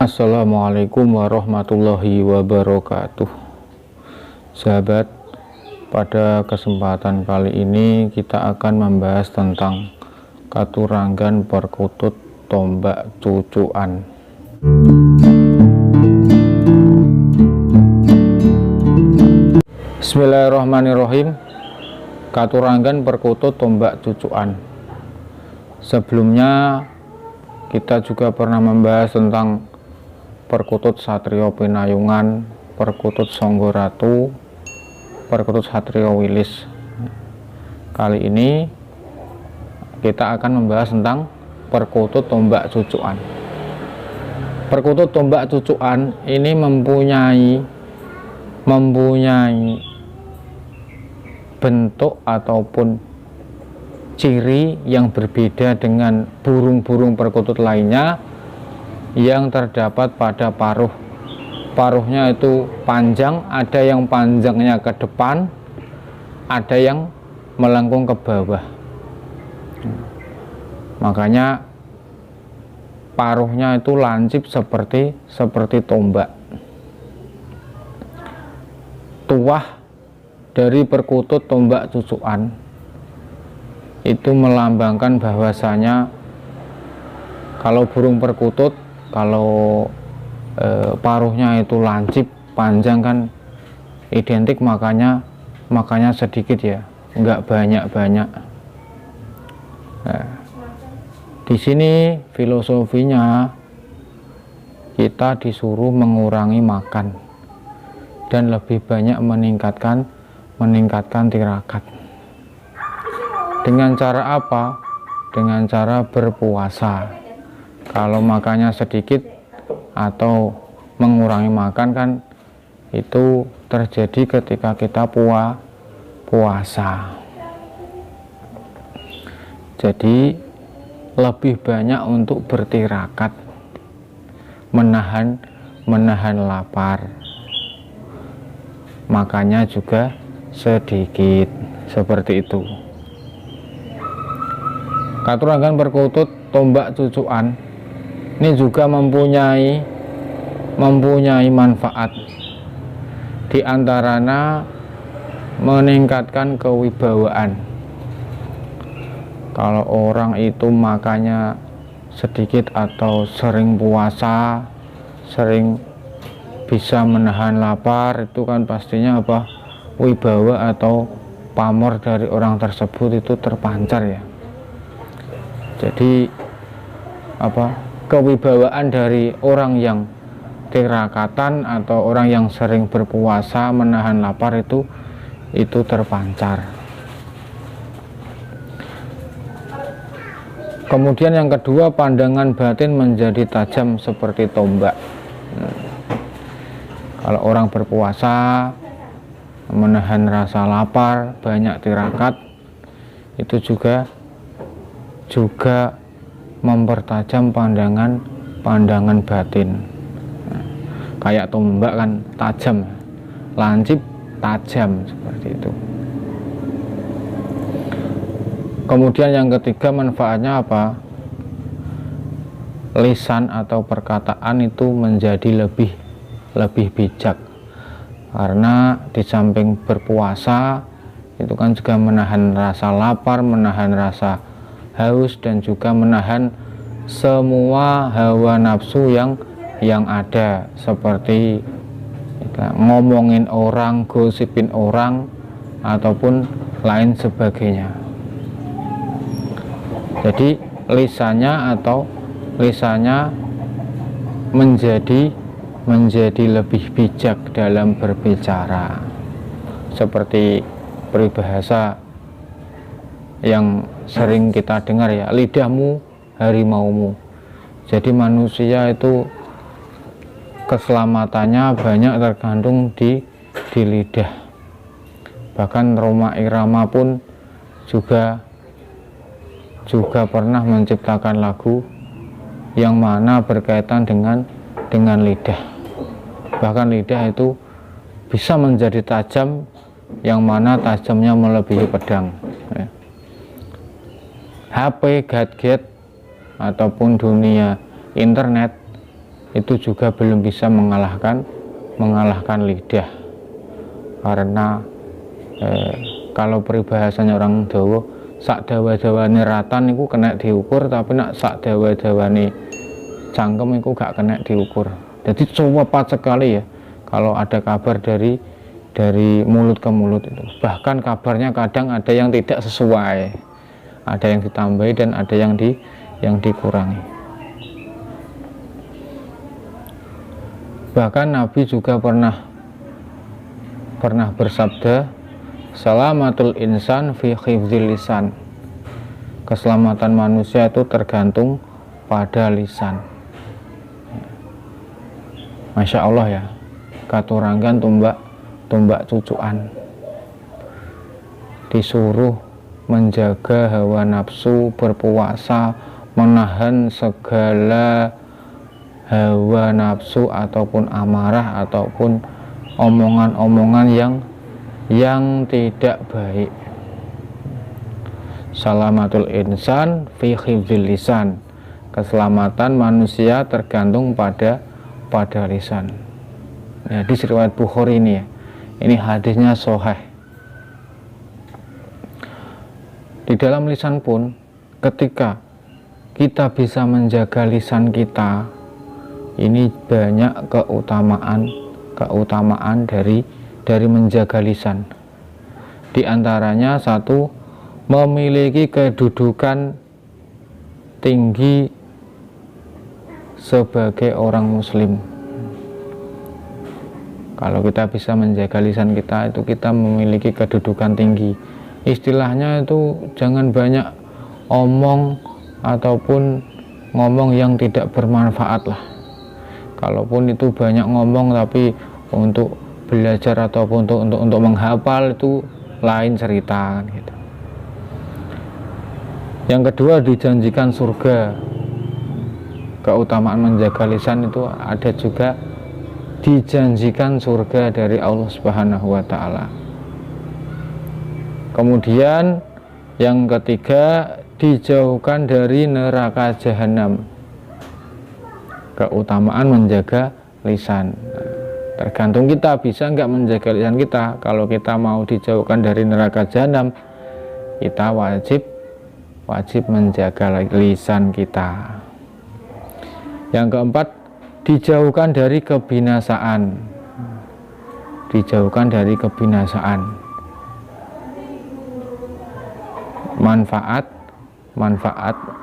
Assalamualaikum warahmatullahi wabarakatuh. Sahabat, pada kesempatan kali ini kita akan membahas tentang katuranggan perkutut tombak cucukan. Bismillahirrahmanirrahim. Katuranggan perkutut tombak cucukan. Sebelumnya kita juga pernah membahas tentang perkutut Satrio Pinayungan, perkutut Sangga Ratu, perkutut Satrio Wilis. Kali ini kita akan membahas tentang perkutut tombak cucukan. Perkutut tombak cucukan ini mempunyai bentuk ataupun ciri yang berbeda dengan burung-burung perkutut lainnya yang terdapat pada paruh. Paruhnya itu panjang, ada yang panjangnya ke depan, ada yang melengkung ke bawah. Makanya paruhnya itu lancip seperti tombak. Tuah dari perkutut tombak cucukan itu melambangkan bahwasanya kalau burung perkutut, kalau paruhnya itu lancip panjang kan identik makanya sedikit ya, enggak banyak. Nah, di sini filosofinya kita disuruh mengurangi makan dan lebih banyak meningkatkan tirakat. Dengan cara apa? Dengan cara berpuasa. Kalau makannya sedikit atau mengurangi makan kan itu terjadi ketika kita puasa. Jadi lebih banyak untuk bertirakat, menahan lapar. Makannya juga sedikit, seperti itu. Katuranggan perkutut tombak cucukan ini juga mempunyai manfaat, di antaranya meningkatkan kewibawaan. Kalau orang itu makannya sedikit atau sering puasa, sering bisa menahan lapar, itu kan pastinya wibawa atau pamor dari orang tersebut itu terpancar ya. Jadi kewibawaan dari orang yang tirakatan atau orang yang sering berpuasa menahan lapar itu terpancar. Kemudian yang kedua, pandangan batin menjadi tajam seperti tombak. Kalau orang berpuasa menahan rasa lapar, banyak tirakat, itu juga mempertajam pandangan batin. Nah, kayak tombak kan tajam, lancip tajam, seperti itu. Kemudian yang ketiga, manfaatnya apa? Lisan atau perkataan itu menjadi lebih bijak, karena di samping berpuasa itu kan juga menahan rasa lapar, menahan rasa haus, dan juga menahan semua hawa nafsu yang ada, seperti ngomongin orang, gosipin orang, ataupun lain sebagainya. Jadi lisannya menjadi lebih bijak dalam berbicara, seperti peribahasa yang sering kita dengar ya, lidahmu harimaumu. Jadi manusia itu keselamatannya banyak tergantung di lidah. Bahkan Rhoma Irama pun juga pernah menciptakan lagu yang mana berkaitan dengan lidah. Bahkan lidah itu bisa menjadi tajam, yang mana tajamnya melebihi pedang. HP, gadget, ataupun dunia internet itu juga belum bisa mengalahkan lidah. Karena kalau peribahasanya orang Jawa, sak dawa-dawane ratan itu kena diukur, tapi nak sak dawa-dawane cangkem itu gak kena diukur. Jadi cepat sekali ya kalau ada kabar dari mulut ke mulut itu. Bahkan kabarnya kadang ada yang tidak sesuai, ada yang ditambahi dan ada yang dikurangi. Bahkan Nabi juga pernah bersabda, salamatul insan fi hifdzil lisan. Keselamatan manusia itu tergantung pada lisan. Masya Allah ya, katurangan tumbak cucuan, disuruh menjaga hawa nafsu, berpuasa, menahan segala hawa nafsu ataupun amarah ataupun omongan-omongan yang tidak baik. Salamatul insan fi hifdzil lisan. Keselamatan manusia tergantung pada lisan. Ya, di riwayat Bukhari ini ya. Ini hadisnya sahih. Di dalam lisan pun, ketika kita bisa menjaga lisan kita, ini banyak keutamaan dari menjaga lisan. Di antaranya satu, memiliki kedudukan tinggi sebagai orang muslim. Kalau kita bisa menjaga lisan kita, itu kita memiliki kedudukan tinggi. Istilahnya itu jangan banyak omong ataupun ngomong yang tidak bermanfaat lah. Kalaupun itu banyak ngomong tapi untuk belajar ataupun untuk menghafal itu lain cerita gitu. Yang kedua, dijanjikan surga. Keutamaan menjaga lisan itu ada juga dijanjikan surga dari Allah Subhanahu wa taala. Kemudian yang ketiga, dijauhkan dari neraka jahanam. Keutamaan menjaga lisan. Tergantung kita bisa nggak menjaga lisan kita. Kalau kita mau dijauhkan dari neraka jahanam, kita wajib menjaga lisan kita. Yang keempat, dijauhkan dari kebinasaan. Dijauhkan dari kebinasaan. Manfaat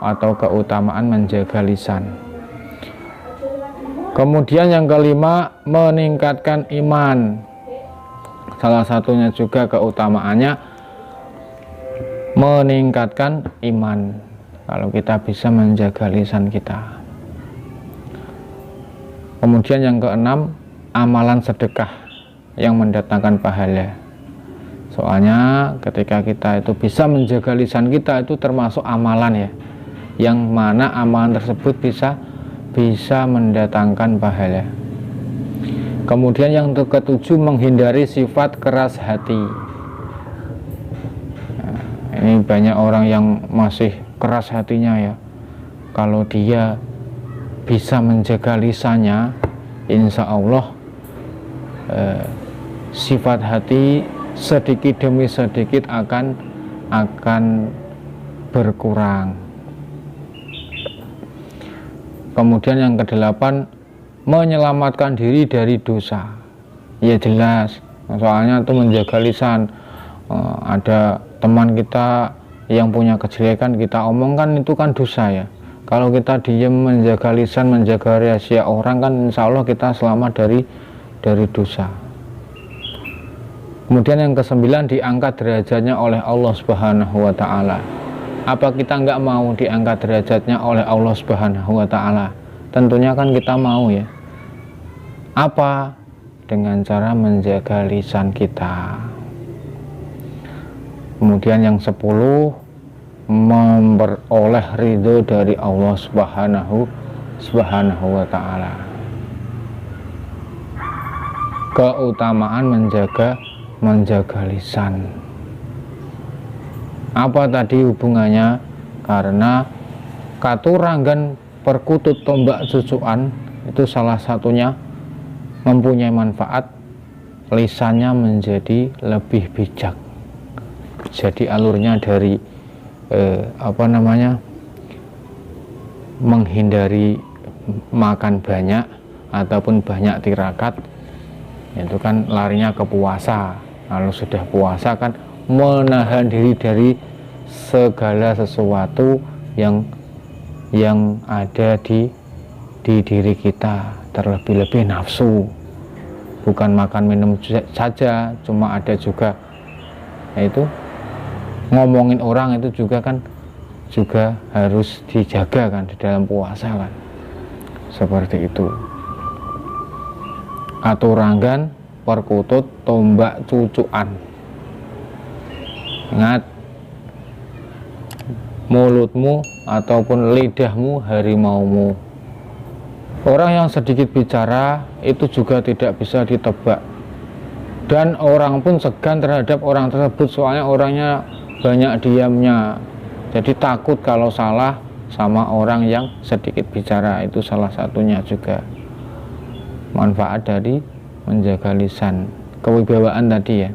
atau keutamaan menjaga lisan. Kemudian yang kelima, meningkatkan iman. Salah satunya juga keutamaannya meningkatkan iman. Kalau kita bisa menjaga lisan kita. Kemudian yang keenam, amalan sedekah yang mendatangkan pahala. Soalnya ketika kita itu bisa menjaga lisan kita, itu termasuk amalan ya, yang mana amalan tersebut bisa mendatangkan pahala. Kemudian yang ketujuh, menghindari sifat keras hati. Nah, ini banyak orang yang masih keras hatinya ya. Kalau dia bisa menjaga lisannya, insya Allah sifat hati sedikit demi sedikit akan berkurang. Kemudian yang kedelapan, menyelamatkan diri dari dosa. Ya jelas, soalnya itu menjaga lisan. Ada teman kita yang punya kejelekan kita omongkan, itu kan dosa ya. Kalau kita diam, menjaga lisan, menjaga rahasia orang, kan insya Allah kita selamat dari dosa. Kemudian yang kesembilan, diangkat derajatnya oleh Allah Subhanahu wa taala. Apa kita nggak mau diangkat derajatnya oleh Allah Subhanahu wa taala? Tentunya kan kita mau ya. Apa? Dengan cara menjaga lisan kita. Kemudian yang 10, memperoleh ridho dari Allah Subhanahu wa taala. Keutamaan menjaga lisan. Apa tadi hubungannya? Karena katuranggan perkutut tombak cucuan itu salah satunya mempunyai manfaat, lisannya menjadi lebih bijak. Jadi alurnya dari menghindari makan banyak ataupun banyak tirakat, itu kan larinya ke puasa. Lalu sudah puasa kan menahan diri dari segala sesuatu yang ada di diri kita, terlebih-lebih nafsu. Bukan makan minum saja, cuma ada juga yaitu ngomongin orang, itu juga kan juga harus dijaga kan di dalam puasa kan, seperti itu. Aturangan, perkutut, tombak, cucukan. Ingat, mulutmu ataupun lidahmu harimaumu. Orang yang sedikit bicara itu juga tidak bisa ditebak, dan orang pun segan terhadap orang tersebut, soalnya orangnya banyak diamnya. Jadi takut kalau salah sama orang yang sedikit bicara. Itu salah satunya juga manfaat dari menjaga lisan, kewibawaan tadi ya.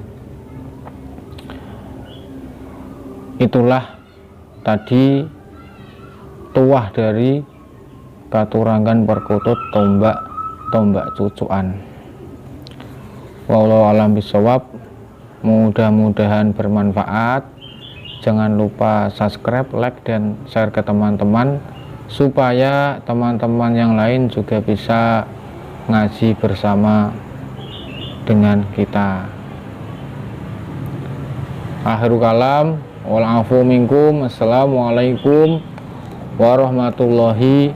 Itulah tadi tuah dari katurangan, perkutut, tombak cucuan. Wallahu a'lam bishawab. Mudah-mudahan bermanfaat. Jangan lupa subscribe, like, dan share ke teman-teman supaya teman-teman yang lain juga bisa ngaji bersama dengan kita. Akhirul kalam, wal afu minkum. Assalamualaikum warahmatullahi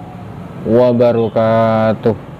wabarakatuh.